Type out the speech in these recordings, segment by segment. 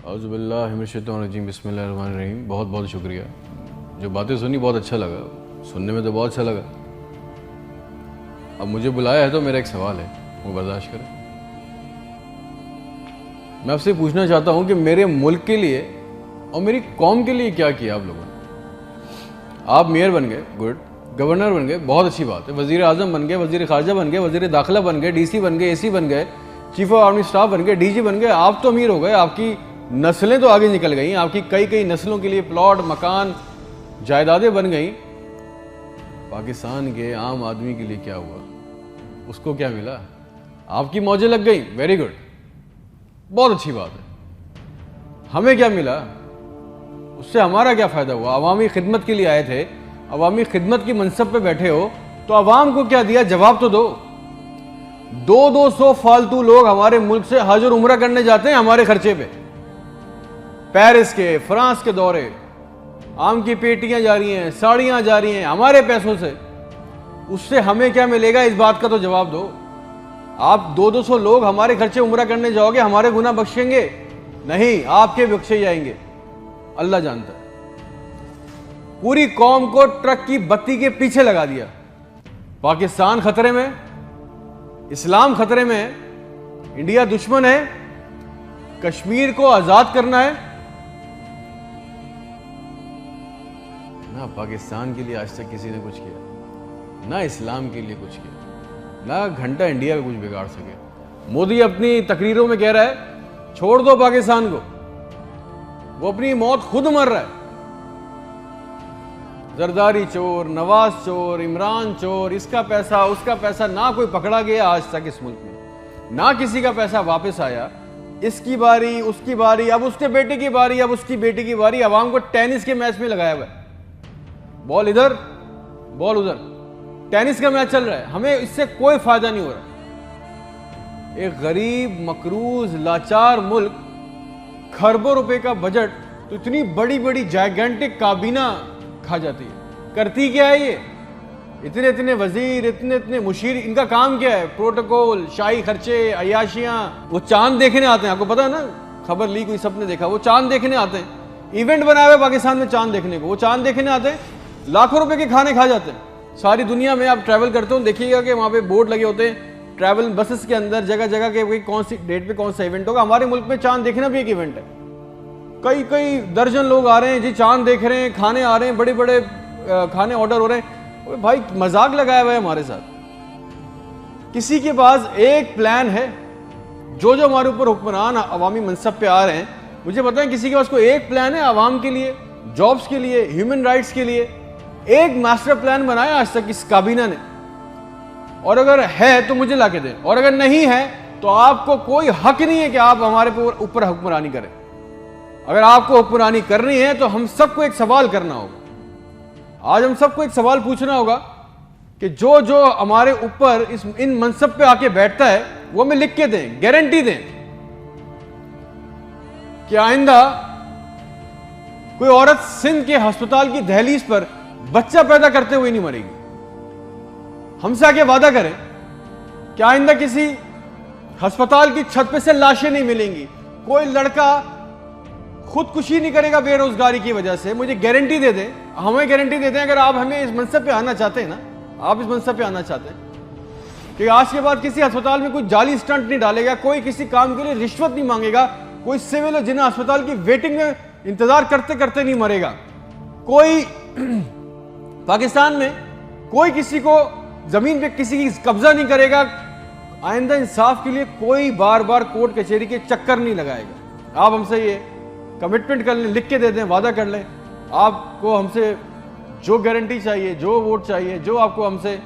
औज़ुबिल्लाहिमिनश्शैतानिर्रजीम बिस्मिल्लाहिर्रहमानिर्रहीम। बहुत बहुत शुक्रिया। जो बातें सुनी बहुत अच्छा लगा, सुनने में तो बहुत अच्छा लगा। अब मुझे बुलाया है तो मेरा एक सवाल है, वो बर्दाश्त करें। मैं आपसे पूछना चाहता हूँ कि मेरे मुल्क के लिए और मेरी कौम के लिए क्या किया आप लोगों ने। आप मेयर बन गए, गुड। गवर्नर बन गए, बहुत अच्छी बात है। वज़ीर आज़म बन गए, वज़ीर ख़ारजा बन गए, वज़ीर दाखिला बन गए, DC बन गए, AC बन गए, चीफ ऑफ आर्मी स्टाफ बन गए, DG बन गए। आप तो अमीर हो गए, आपकी नस्लें तो आगे निकल गई, आपकी कई कई नस्लों के लिए प्लॉट, मकान, जायदादें बन गई। पाकिस्तान के आम आदमी के लिए क्या हुआ? उसको क्या मिला? आपकी मौजें लग गई, वेरी गुड, बहुत अच्छी बात है। हमें क्या मिला? उससे हमारा क्या फ़ायदा हुआ? अवामी खिदमत के लिए आए थे, अवामी खिदमत की मनसब पे बैठे हो, तो अवाम को क्या दिया? जवाब तो दो। 200 फालतू लोग हमारे मुल्क से हज और उम्रा करने जाते हैं हमारे खर्चे पे। पेरिस के, फ्रांस के दौरे, आम की पेटियां जा रही हैं, साड़ियां जा रही हैं हमारे पैसों से। उससे हमें क्या मिलेगा? इस बात का तो जवाब दो। आप 200 लोग हमारे खर्चे उम्रा करने जाओगे, हमारे गुनाह बख्शेंगे? नहीं, आपके बख्शे जाएंगे, अल्लाह जानता है। पूरी कौम को ट्रक की बत्ती के पीछे लगा दिया। पाकिस्तान खतरे में, इस्लाम खतरे में है, इंडिया दुश्मन है, कश्मीर को आजाद करना है ना। पाकिस्तान के लिए आज तक किसी ने कुछ किया ना, इस्लाम के लिए कुछ किया ना, घंटा इंडिया में कुछ बिगाड़ सके। मोदी अपनी तकरीरों में कह रहा है छोड़ दो पाकिस्तान को, वो अपनी मौत खुद मर रहा है। जरदारी चोर, नवाज चोर, इमरान चोर, इसका पैसा उसका पैसा, ना कोई पकड़ा गया आज तक इस मुल्क में, ना किसी का पैसा वापस आया। इसकी बारी, उसकी बारी, अब उसके बेटे की बारी, अब उसकी बेटी की बारी। अवाम को टेनिस के मैच में लगाया हुआ है, बॉल इधर बॉल उधर, टेनिस का मैच चल रहा है। हमें इससे कोई फायदा नहीं हो रहा। एक गरीब, मकरूज, लाचार मुल्क, खरबों रुपए का बजट, तो इतनी बड़ी बड़ी जायगेंटिक काबीना खा जाती है। करती क्या है ये? इतने इतने वजीर, इतने इतने मुशीर, इनका काम क्या है? प्रोटोकॉल, शाही खर्चे, अयाशियां। वो चांद देखने आते हैं, आपको पता है ना, खबर ली कोई, सबने देखा, वो चांद देखने आते हैं। इवेंट बनाया हुआ पाकिस्तान में चांद देखने को, वो चांद देखने आते हैं, लाखों रुपए के खाने खा जाते हैं। सारी दुनिया में आप ट्रैवल करते हो, देखिएगा कि वहां पे बोर्ड लगे होते हैं ट्रैवल बसेस के अंदर, जगह जगह के कौन सी डेट पे कौन सा इवेंट होगा। हमारे मुल्क में चांद देखना भी एक इवेंट है। कई कई दर्जन लोग आ रहे हैं जी, चांद देख रहे हैं, खाने आ रहे हैं, बड़े बड़े खाने ऑर्डर हो रहे हैं। भाई मजाक लगाया हुआ है हमारे साथ। किसी के पास एक प्लान है? जो जो हमारे ऊपर हुक्मरान अवामी मनसब पे आ रहे हैं, मुझे बताएं, किसी के पास कोई एक प्लान है अवाम के लिए, जॉब्स के लिए, ह्यूमन राइट्स के लिए? एक मास्टर प्लान बनाया आज तक इस काबीना ने? और अगर है तो मुझे लाके दें, और अगर नहीं है तो आपको कोई हक नहीं है कि आप हमारे ऊपर हुक्मरानी करें। अगर आपको हुक्मरानी करनी है तो हम सबको एक सवाल करना होगा। आज हम सबको एक सवाल पूछना होगा कि जो जो हमारे ऊपर इन मनसब पे आके बैठता है, वो हमें लिख के दें, गारंटी दें कि आइंदा कोई औरत सिंध के अस्पताल की दहलीज पर बच्चा पैदा करते हुए नहीं मरेगी। हमसे आके वादा करें कि आइंदा किसी अस्पताल की छत पे से लाशें नहीं मिलेंगी, कोई लड़का खुदकुशी नहीं करेगा बेरोजगारी की वजह से। मुझे गारंटी दे दें, हमें गारंटी दे दें, अगर आप हमें इस मनसब पे आना चाहते हैं ना, आप इस मनसब पे आना चाहते हैं कि आज के बाद किसी अस्पताल में कोई जाली स्टंट नहीं डालेगा, कोई किसी काम के लिए रिश्वत नहीं मांगेगा, कोई सिविल जिन्हें अस्पताल की वेटिंग में इंतजार करते करते नहीं मरेगा, कोई पाकिस्तान में कोई किसी को जमीन पे किसी की कब्जा नहीं करेगा। आइंदा इंसाफ के लिए कोई बार बार कोर्ट कचहरी के चक्कर नहीं लगाएगा। आप हमसे ये कमिटमेंट कर लें, लिख के दे दें, वादा कर लें। आपको हमसे जो गारंटी चाहिए, जो वोट चाहिए, जो आपको हमसे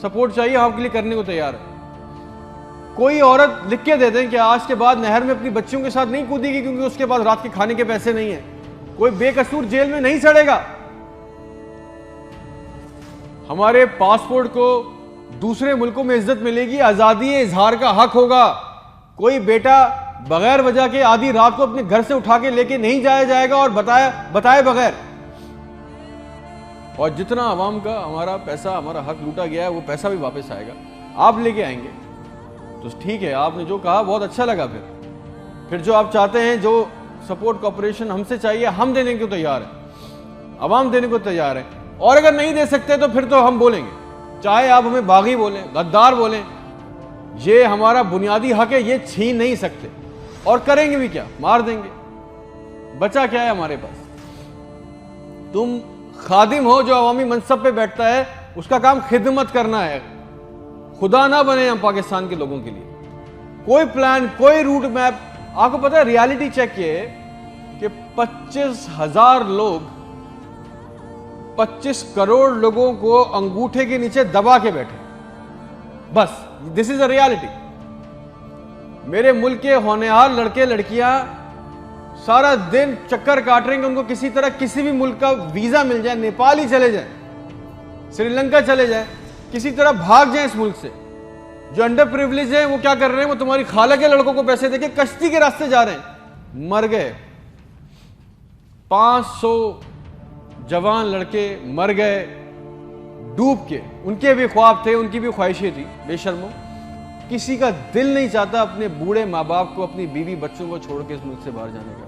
सपोर्ट चाहिए, हम आपके लिए करने को तैयार है। कोई औरत लिख के दे दें कि आज के बाद नहर में अपनी बच्चियों के साथ नहीं कूदेगी क्योंकि उसके पास रात के खाने के पैसे नहीं है। कोई बेकसूर जेल में नहीं सड़ेगा। हमारे पासपोर्ट को दूसरे मुल्कों में इज्जत मिलेगी, आजादी इजहार का हक होगा। कोई बेटा बगैर वजह के आधी रात को अपने घर से उठा के लेके नहीं जाया जाएगा और बताए बगैर। और जितना आवाम का हमारा पैसा, हमारा हक लूटा गया है, वो पैसा भी वापस आएगा, आप लेके आएंगे। तो ठीक है, आपने जो कहा बहुत अच्छा लगा। फिर जो आप चाहते हैं, जो सपोर्ट कॉपरेशन हमसे चाहिए, हम देने को तैयार हैं, अवाम देने को तैयार है। और अगर नहीं दे सकते तो फिर तो हम बोलेंगे, चाहे आप हमें बागी बोलें, गद्दार बोलें, ये हमारा बुनियादी हक है, ये छीन नहीं सकते। और करेंगे भी क्या, मार देंगे। बचा क्या है हमारे पास? तुम खादिम हो जो अवामी मनसब पे बैठता है, उसका काम खिदमत करना है। खुदा ना बने हम पाकिस्तान के लोगों के लिए। कोई प्लान, कोई रूट मैप। आपको पता है रियलिटी चेक ये है कि 25,000 लोग 25 करोड़ लोगों को अंगूठे के नीचे दबा के बैठे। बस दिस इज अ रियलिटी। मेरे मुल्क के होनहार लड़के लड़कियां सारा दिन चक्कर काट रहे हैं कि उनको किसी तरह किसी भी मुल्क का वीजा मिल जाए, नेपाल ही चले जाए, श्रीलंका चले जाए, किसी तरह भाग जाए इस मुल्क से। जो अंडर प्रिविलेज है वो क्या कर रहे हैं, वो तुम्हारी खाला के लड़कों को पैसे देके कश्ती के रास्ते जा रहे हैं। मर गए 500 जवान लड़के, मर गए डूब के। उनके भी ख्वाब थे, उनकी भी ख्वाहिशें थी। बेशर्मो, किसी का दिल नहीं चाहता अपने बूढ़े माँ बाप को, अपनी बीवी बच्चों को छोड़ के इस मुल्क से बाहर जाने का,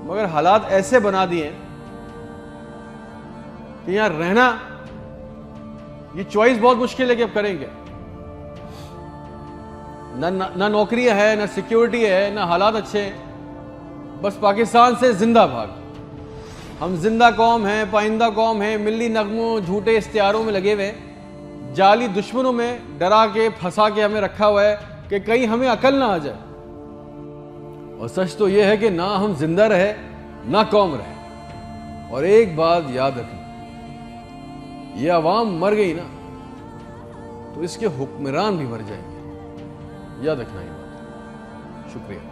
मगर हालात ऐसे बना दिए कि यहां रहना, ये चॉइस बहुत मुश्किल है कि अब करेंगे। ना नौकरियां है, ना सिक्योरिटी है, ना हालात अच्छे हैं। बस पाकिस्तान से जिंदा भाग। हम जिंदा कौम हैं, पाइंदा कौम हैं, मिली नगमों झूठे इश्तिहारों में लगे हुए, जाली दुश्मनों में डरा के फंसा के हमें रखा हुआ है कि कहीं हमें अकल ना आ जाए। और सच तो यह है कि ना हम जिंदा रहे ना कौम रहे। और एक बात याद रखना, ये अवाम मर गई ना तो इसके हुक्मरान भी मर जाएंगे। याद रखना ये बात। शुक्रिया।